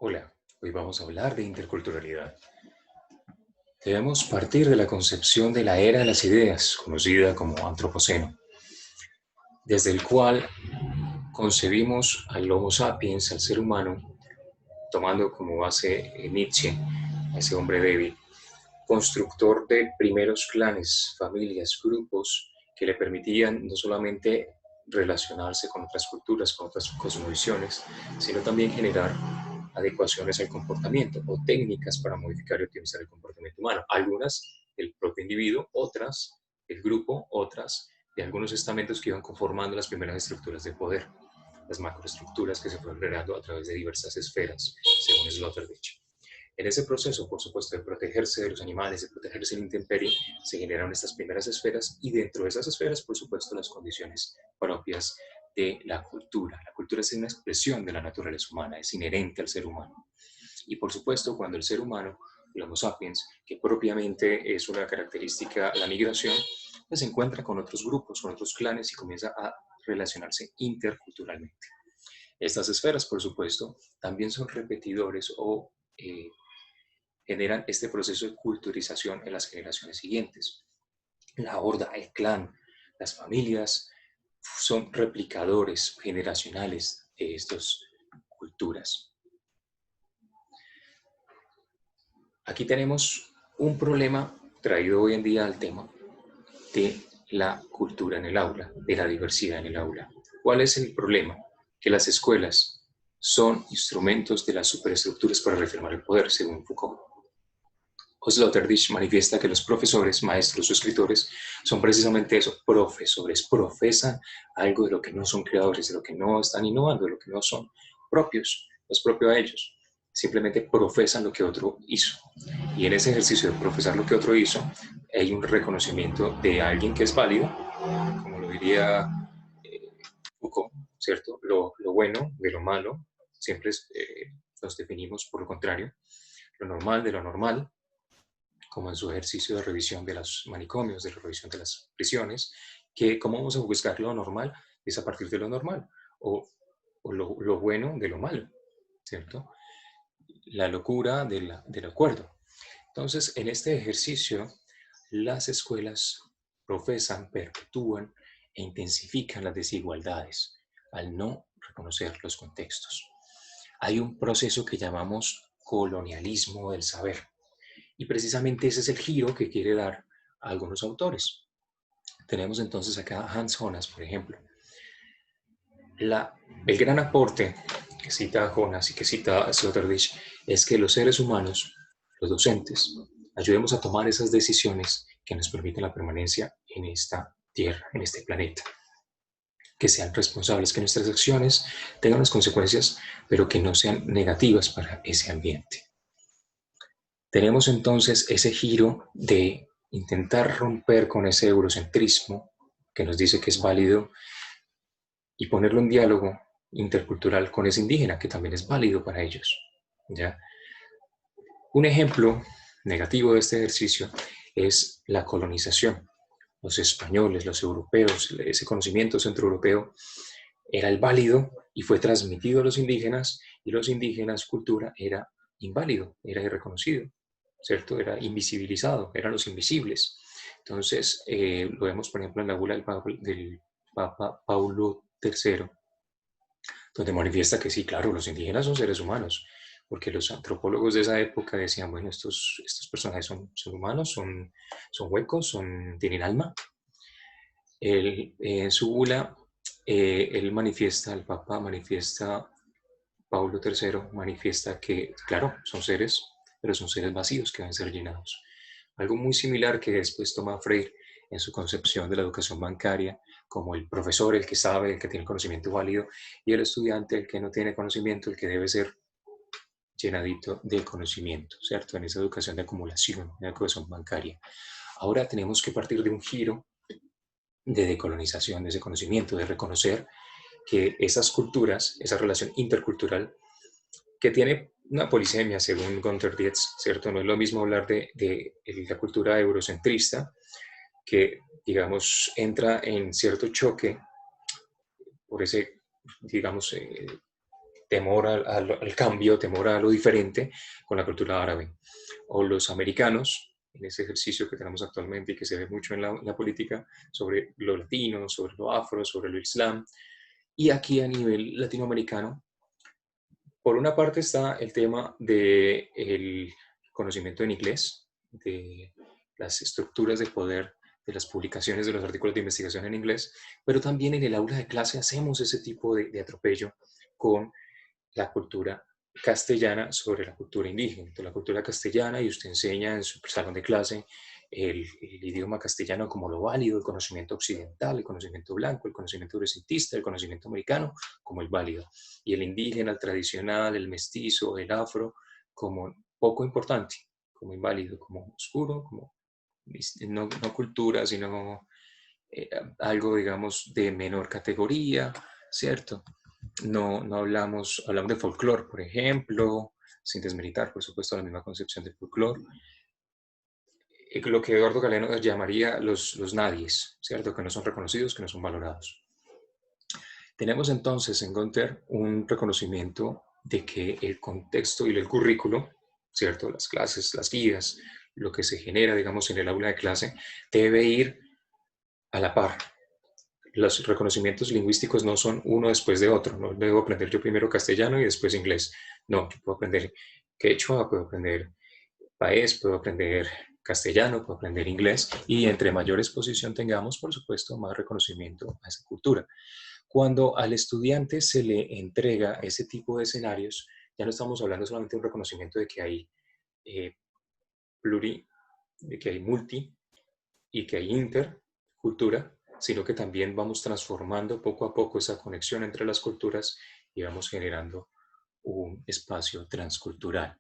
Hola, hoy vamos a hablar de interculturalidad. Debemos partir de la concepción de la era de las ideas, conocida como antropoceno, desde el cual concebimos al Homo sapiens, al ser humano, tomando como base Nietzsche, a ese hombre débil, constructor de primeros clanes, familias, grupos que le permitían no solamente relacionarse con otras culturas, con otras cosmovisiones, sino también generar adecuaciones al comportamiento o técnicas para modificar y optimizar el comportamiento humano. Algunas del propio individuo, otras del grupo, otras de algunos estamentos que iban conformando las primeras estructuras de poder, las macroestructuras que se fueron creando a través de diversas esferas, según Sloterdijk. En ese proceso, por supuesto, de protegerse de los animales, de protegerse de la intemperie, se generaron estas primeras esferas y dentro de esas esferas, por supuesto, las condiciones propias de la cultura. La cultura es una expresión de la naturaleza humana, es inherente al ser humano. Y por supuesto, cuando el ser humano, el Homo sapiens, que propiamente es una característica, la migración, pues se encuentra con otros grupos, con otros clanes y comienza a relacionarse interculturalmente. Estas esferas, por supuesto, también son repetidores o generan este proceso de culturización en las generaciones siguientes. La horda, el clan, las familias son replicadores generacionales de estas culturas. Aquí tenemos un problema traído hoy en día al tema de la cultura en el aula, de la diversidad en el aula. ¿Cuál es el problema? Que las escuelas son instrumentos de las superestructuras para reafirmar el poder, según Foucault. Sloterdijk manifiesta que los profesores, maestros o escritores son precisamente eso, profesores, profesan algo de lo que no son creadores, de lo que no están innovando, de lo que no son propios, no es propio a ellos. Simplemente profesan lo que otro hizo. Y en ese ejercicio de profesar lo que otro hizo, hay un reconocimiento de alguien que es válido, como lo diría Foucault, ¿cierto? Lo bueno de lo malo, siempre nos definimos por lo contrario, lo normal de lo normal, como en su ejercicio de revisión de los manicomios, de la revisión de las prisiones, que cómo vamos a buscar lo normal es a partir de lo normal, o lo bueno de lo malo, ¿cierto? La locura del acuerdo. Entonces, en este ejercicio, las escuelas profesan, perpetúan e intensifican las desigualdades al no reconocer los contextos. Hay un proceso que llamamos colonialismo del saber, y precisamente ese es el giro que quiere dar a algunos autores. Tenemos entonces acá a Hans Jonas, por ejemplo. El gran aporte que cita a Jonas y que cita a Sloterdijk es que los seres humanos, los docentes, ayudemos a tomar esas decisiones que nos permiten la permanencia en esta tierra, en este planeta. Que sean responsables, que nuestras acciones tengan unas consecuencias, pero que no sean negativas para ese ambiente. Tenemos entonces ese giro de intentar romper con ese eurocentrismo que nos dice que es válido y ponerlo en diálogo intercultural con ese indígena que también es válido para ellos. ¿Ya? Un ejemplo negativo de este ejercicio es la colonización. Los españoles, los europeos, ese conocimiento centroeuropeo era el válido y fue transmitido a los indígenas, y los indígenas, cultura, era inválido, era irreconocido, ¿cierto? Era invisibilizado, eran los invisibles. Entonces, lo vemos, por ejemplo, en la bula del Papa Paulo III, donde manifiesta que sí, claro, los indígenas son seres humanos, porque los antropólogos de esa época decían, bueno, estos personajes son humanos, son huecos, tienen alma. En su bula, él manifiesta, el Papa manifiesta, Paulo III manifiesta que, claro, son seres, pero son seres vacíos que deben ser llenados. Algo muy similar que después toma Freire en su concepción de la educación bancaria, como el profesor, el que sabe, el que tiene conocimiento válido, y el estudiante, el que no tiene conocimiento, el que debe ser llenadito de conocimiento, ¿cierto? En esa educación de acumulación, en la educación bancaria. Ahora tenemos que partir de un giro de decolonización de ese conocimiento, de reconocer que esas culturas, esa relación intercultural, que tiene una polisemia, según Gunther Dietz, ¿cierto? No es lo mismo hablar de la cultura eurocentrista, que, digamos, entra en cierto choque por ese, digamos, temor al cambio, temor a lo diferente con la cultura árabe. O los americanos, en ese ejercicio que tenemos actualmente y que se ve mucho en la política, sobre lo latino, sobre lo afro, sobre lo islam. Y aquí a nivel latinoamericano, por una parte está el tema del conocimiento en inglés, de las estructuras de poder, de las publicaciones de los artículos de investigación en inglés, pero también en el aula de clase hacemos ese tipo de atropello con la cultura castellana sobre la cultura indígena. Entonces, la cultura castellana, y usted enseña en su salón de clase el idioma castellano como lo válido, el conocimiento occidental, el conocimiento blanco, el conocimiento eurecentista, el conocimiento americano como el válido, y el indígena, el tradicional, el mestizo, el afro, como poco importante, como inválido, como oscuro, como no cultura, sino algo, digamos, de menor categoría, ¿cierto? No hablamos de folclore, por ejemplo, sin desmeritar, por supuesto, la misma concepción de folclore. Lo que Eduardo Galeano llamaría los nadies, ¿cierto? Que no son reconocidos, que no son valorados. Tenemos entonces en Gunter un reconocimiento de que el contexto y el currículo, ¿cierto? Las clases, las guías, lo que se genera, digamos, en el aula de clase, debe ir a la par. Los reconocimientos lingüísticos no son uno después de otro. No debo aprender yo primero castellano y después inglés. No, yo puedo aprender quechua, puedo aprender país, puedo aprender castellano, puedo aprender inglés, y entre mayor exposición tengamos, por supuesto, más reconocimiento a esa cultura. Cuando al estudiante se le entrega ese tipo de escenarios, ya no estamos hablando solamente de un reconocimiento de que hay pluri, de que hay multi y que hay intercultura, sino que también vamos transformando poco a poco esa conexión entre las culturas y vamos generando un espacio transcultural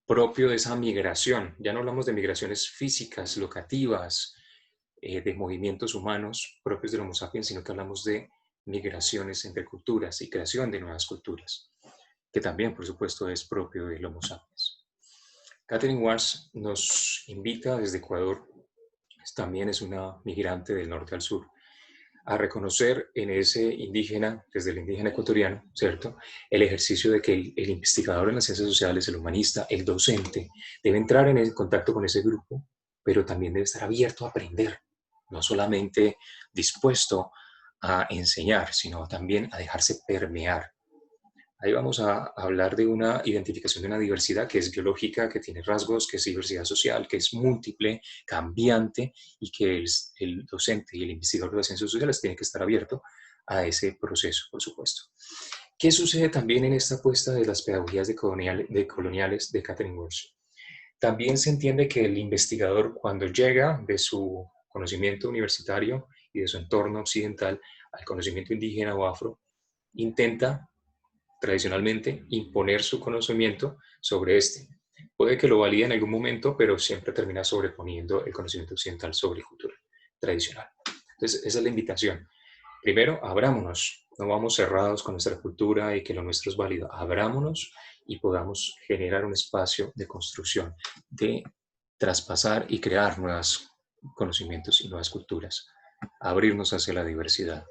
propio de esa migración. Ya no hablamos de migraciones físicas, locativas, de movimientos humanos propios del Homo sapiens, sino que hablamos de migraciones entre culturas y creación de nuevas culturas, que también, por supuesto, es propio del Homo sapiens. Catherine Wars nos invita desde Ecuador, también es una migrante del norte al sur, a reconocer en ese indígena, desde el indígena ecuatoriano, ¿cierto? El ejercicio de que el investigador en las ciencias sociales, el humanista, el docente, debe entrar en el contacto con ese grupo, pero también debe estar abierto a aprender, no solamente dispuesto a enseñar, sino también a dejarse permear. Ahí vamos a hablar de una identificación de una diversidad que es biológica, que tiene rasgos, que es diversidad social, que es múltiple, cambiante, y que el docente y el investigador de las ciencias sociales tiene que estar abierto a ese proceso, por supuesto. ¿Qué sucede también en esta apuesta de las pedagogías de coloniales de Catherine Walsh? También se entiende que el investigador, cuando llega de su conocimiento universitario y de su entorno occidental al conocimiento indígena o afro, intenta tradicionalmente imponer su conocimiento sobre este. Puede que lo valide en algún momento, pero siempre termina sobreponiendo el conocimiento occidental sobre cultura tradicional. Entonces, esa es la invitación. Primero, abrámonos, no vamos cerrados con nuestra cultura y que lo nuestro es válido. Abrámonos y podamos generar un espacio de construcción, de traspasar y crear nuevos conocimientos y nuevas culturas. Abrirnos hacia la diversidad.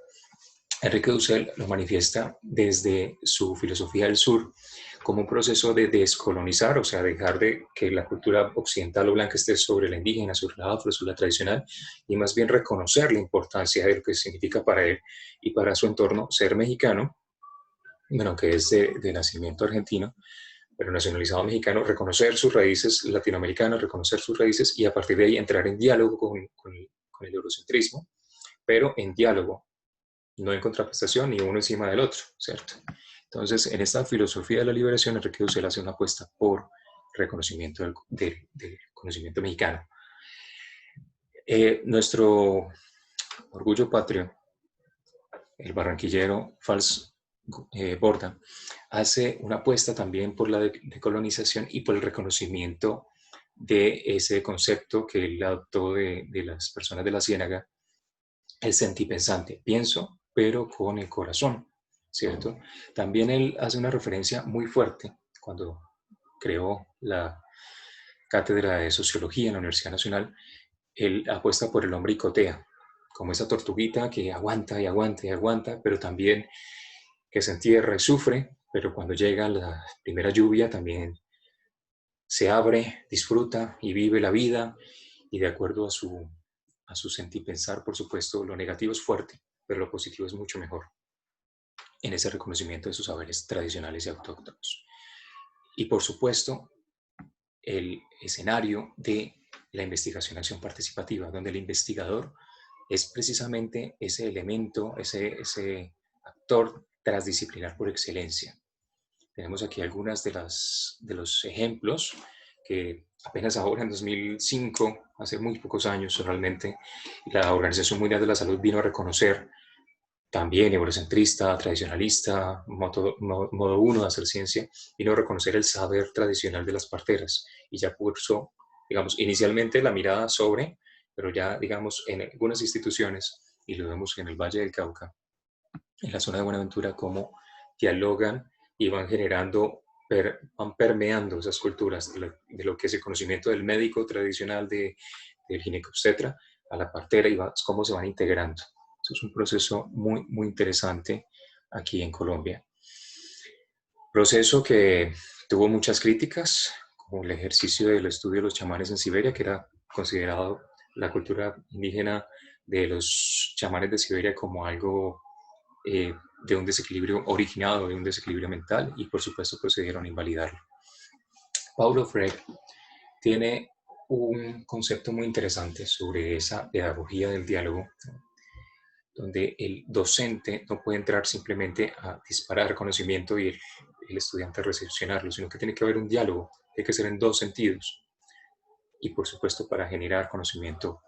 Enrique Dussel lo manifiesta desde su filosofía del sur como un proceso de descolonizar, o sea, dejar de que la cultura occidental o blanca esté sobre la indígena, sobre la afro, sobre la tradicional, y más bien reconocer la importancia de lo que significa para él y para su entorno ser mexicano, bueno, que es de nacimiento argentino, pero nacionalizado mexicano, reconocer sus raíces latinoamericanas, reconocer sus raíces y a partir de ahí entrar en diálogo con el eurocentrismo, pero en diálogo, no en contraprestación ni uno encima del otro, ¿cierto? Entonces, en esta filosofía de la liberación, Enrique Dussel hace una apuesta por reconocimiento del conocimiento mexicano. Nuestro orgullo patrio, el barranquillero Fals Borda, hace una apuesta también por la decolonización y por el reconocimiento de ese concepto que él adoptó de las personas de la Ciénaga, el sentipensante. Pienso, pero con el corazón, ¿cierto? También él hace una referencia muy fuerte cuando creó la cátedra de sociología en la Universidad Nacional. Él apuesta por el hombre icotea, como esa tortuguita que aguanta y aguanta y aguanta, pero también que se entierra y sufre, pero cuando llega la primera lluvia también se abre, disfruta y vive la vida, y de acuerdo a su sentir pensar, por supuesto, lo negativo es fuerte, pero lo positivo es mucho mejor en ese reconocimiento de sus saberes tradicionales y autóctonos. Y por supuesto, el escenario de la investigación-acción participativa, donde el investigador es precisamente ese elemento, ese actor transdisciplinar por excelencia. Tenemos aquí algunas de los ejemplos que apenas ahora en 2005, hace muy pocos años realmente, la Organización Mundial de la Salud vino a reconocer, también eurocentrista, tradicionalista, modo uno de hacer ciencia, vino a reconocer el saber tradicional de las parteras y ya cursó, digamos, inicialmente la mirada sobre, pero ya, digamos, en algunas instituciones, y lo vemos en el Valle del Cauca, en la zona de Buenaventura, cómo dialogan y van generando, van permeando esas culturas de lo que es el conocimiento del médico tradicional, del ginecobstetra, a la partera, y cómo se van integrando. Eso es un proceso muy, muy interesante aquí en Colombia. Proceso que tuvo muchas críticas, como el ejercicio del estudio de los chamanes en Siberia, que era considerado la cultura indígena de los chamanes de Siberia como algo de un desequilibrio originado, de un desequilibrio mental, y por supuesto procedieron a invalidarlo. Paulo Freire tiene un concepto muy interesante sobre esa pedagogía del diálogo, donde el docente no puede entrar simplemente a disparar conocimiento y el estudiante a recepcionarlo, sino que tiene que haber un diálogo, tiene que ser en dos sentidos, y por supuesto para generar conocimiento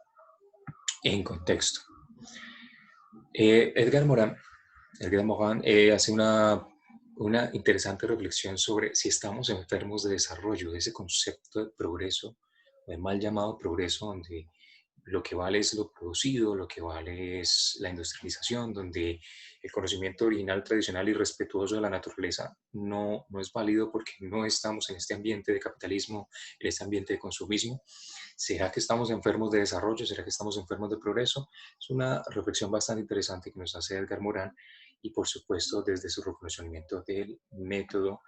en contexto. Edgar Morin hace una interesante reflexión sobre si estamos enfermos de desarrollo, de ese concepto de progreso, de mal llamado progreso, donde lo que vale es lo producido, lo que vale es la industrialización, donde el conocimiento original, tradicional y respetuoso de la naturaleza no es válido porque no estamos en este ambiente de capitalismo, en este ambiente de consumismo. ¿Será que estamos enfermos de desarrollo? ¿Será que estamos enfermos de progreso? Es una reflexión bastante interesante que nos hace Edgar Morin, y por supuesto desde su reconocimiento del método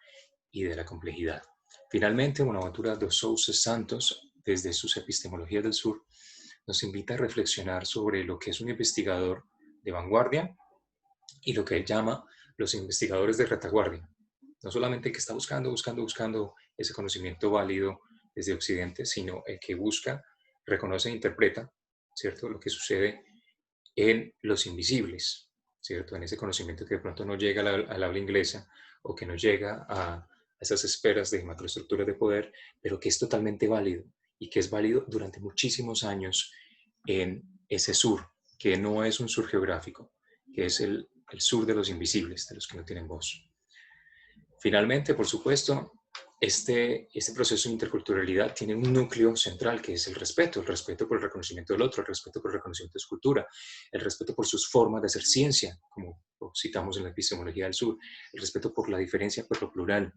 y de la complejidad. Finalmente, Bonaventura de Sousa Santos, desde sus epistemologías del sur, nos invita a reflexionar sobre lo que es un investigador de vanguardia y lo que él llama los investigadores de retaguardia. No solamente el que está buscando ese conocimiento válido desde Occidente, sino el que busca, reconoce e interpreta, ¿cierto?, lo que sucede en los invisibles, ¿cierto?, en ese conocimiento que de pronto no llega al habla inglesa o que no llega a esas esferas de macroestructuras de poder, pero que es totalmente válido y que es válido durante muchísimos años en ese sur, que no es un sur geográfico, que es el sur de los invisibles, de los que no tienen voz. Finalmente, por supuesto, este proceso de interculturalidad tiene un núcleo central que es el respeto por el reconocimiento del otro, el respeto por el reconocimiento de su cultura, el respeto por sus formas de hacer ciencia, como citamos en la epistemología del sur, el respeto por la diferencia, por lo plural,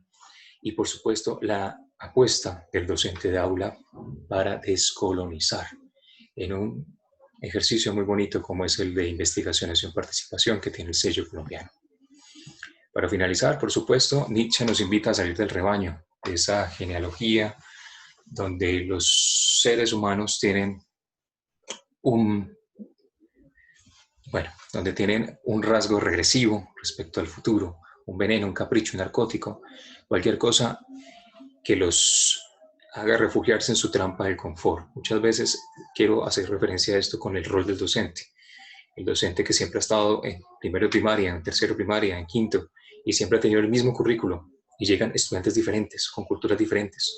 y por supuesto la apuesta del docente de aula para descolonizar en un ejercicio muy bonito como es el de investigación, acción, participación que tiene el sello colombiano. Para finalizar, por supuesto, Nietzsche nos invita a salir del rebaño, de esa genealogía donde los seres humanos tienen donde tienen un rasgo regresivo respecto al futuro, un veneno, un capricho, un narcótico, cualquier cosa que los haga refugiarse en su trampa del confort. Muchas veces quiero hacer referencia a esto con el rol del docente. El docente que siempre ha estado en primero de primaria, en tercero de primaria, en quinto, y siempre ha tenido el mismo currículo, y llegan estudiantes diferentes, con culturas diferentes.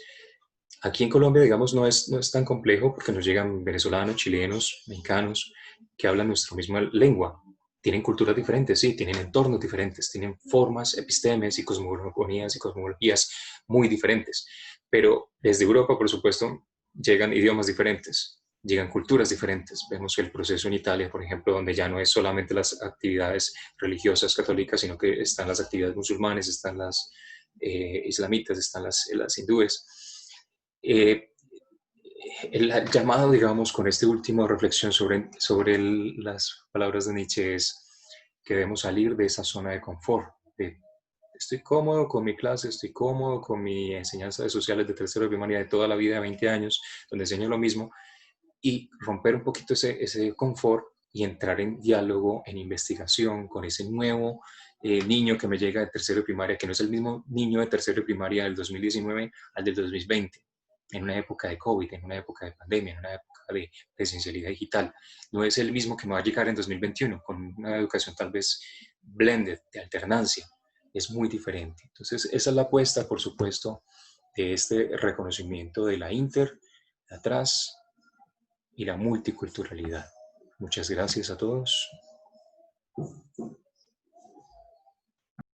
Aquí en Colombia, digamos, no es tan complejo porque nos llegan venezolanos, chilenos, mexicanos, que hablan nuestra misma lengua. Tienen culturas diferentes, sí, tienen entornos diferentes, tienen formas, epistemes y cosmogonías y cosmologías muy diferentes. Pero desde Europa, por supuesto, llegan idiomas diferentes, llegan culturas diferentes. Vemos el proceso en Italia, por ejemplo, donde ya no es solamente las actividades religiosas católicas, sino que están las actividades musulmanes, están las islamitas, están las hindúes. El llamado, digamos, con esta última reflexión sobre las palabras de Nietzsche es que debemos salir de esa zona de confort, de estoy cómodo con mi clase, estoy cómodo con mi enseñanza de sociales de tercero de primaria de toda la vida, de 20 años, donde enseño lo mismo, y romper un poquito ese confort y entrar en diálogo, en investigación con ese nuevo niño que me llega de tercero de primaria, que no es el mismo niño de tercero de primaria del 2019 al del 2020, en una época de COVID, en una época de pandemia, en una época de presencialidad digital. No es el mismo que me va a llegar en 2021, con una educación tal vez blended, de alternancia. Es muy diferente. Entonces, esa es la apuesta, por supuesto, de este reconocimiento de la Inter, de atrás, y la multiculturalidad. Muchas gracias a todos.